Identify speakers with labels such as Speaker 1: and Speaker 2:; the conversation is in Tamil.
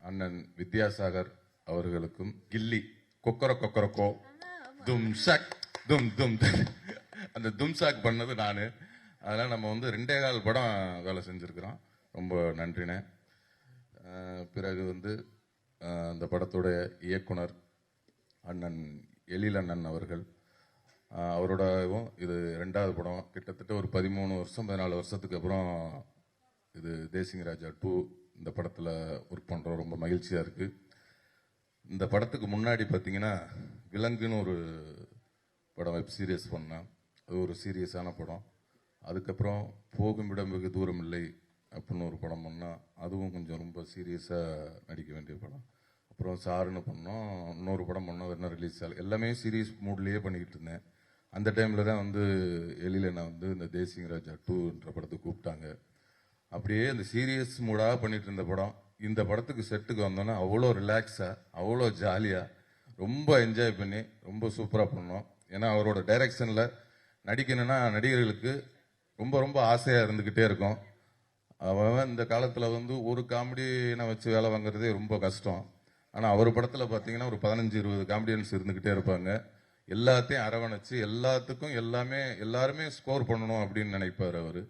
Speaker 1: அண்ணன் வித்யாசாகர் அவர்களுக்கும் கில்லி கொக்கர கொக்கரக்கோ தும் ஷக் தும் தும் அந்த தும் ஷாக் பண்ணது நான். அதனால் நம்ம வந்து 2.25 படம் வேலை செஞ்சுருக்கிறோம். ரொம்ப நன்றினேன். பிறகு வந்து அந்த படத்தோட இயக்குனர் அண்ணன் எழில் அண்ணன் அவர்கள், அவரோடவும் இது 2வது படம். கிட்டத்தட்ட ஒரு 13 வருஷம் 14 வருஷத்துக்கு அப்புறம் இது தேசிங் ராஜா 2 இந்த படத்தில் ஒர்க் பண்ணுறோம். ரொம்ப மகிழ்ச்சியாக இருக்குது. இந்த படத்துக்கு முன்னாடி பார்த்தீங்கன்னா விலங்குன்னு ஒரு படம் வெப் சீரியஸ் பண்ணேன். அது ஒரு சீரியஸான படம். அதுக்கப்புறம் போகும் இடம் வெகு தூரம் இல்லை அப்படின்னு ஒரு படம் பண்ணால் அதுவும் கொஞ்சம் ரொம்ப சீரியஸாக நடிக்க வேண்டிய படம். அப்புறம் சாருன்னு பண்ணோம். இன்னொரு படம் பண்ணோம், என்ன ரிலீஸ் ஆகல. எல்லாமே சீரியஸ் மூட்லேயே பண்ணிக்கிட்டு இருந்தேன். அந்த டைமில் தான் வந்து எழில நான் வந்து இந்த தேசிங் ராஜா 2ன்ற படத்துக்கு கூப்பிட்டாங்க. அப்படியே இந்த சீரியஸ் மூடாக பண்ணிட்டு இருந்த படம் இந்த படத்துக்கு செட்டுக்கு வந்தோன்னா அவ்வளோ ரிலாக்ஸாக, அவ்வளோ ஜாலியாக, ரொம்ப என்ஜாய் பண்ணி ரொம்ப சூப்பராக பண்ணோம். ஏன்னா அவரோட டைரக்ஷனில் நடிக்கணும்னா நடிகர்களுக்கு ரொம்ப ரொம்ப ஆசையாக இருந்துக்கிட்டே இருக்கும். அவன் இந்த காலத்தில் வந்து ஒரு காமெடியை வச்சு வேலை வாங்குறதே ரொம்ப கஷ்டம். ஆனால் அவர் படத்தில் பார்த்தீங்கன்னா ஒரு 15-20 காமெடியன்ஸ் இருந்துக்கிட்டே இருப்பாங்க. எல்லாத்தையும் அரவணைச்சு எல்லாத்துக்கும் எல்லாருமே ஸ்கோர் பண்ணணும் அப்படின்னு நினைப்பார் அவர்.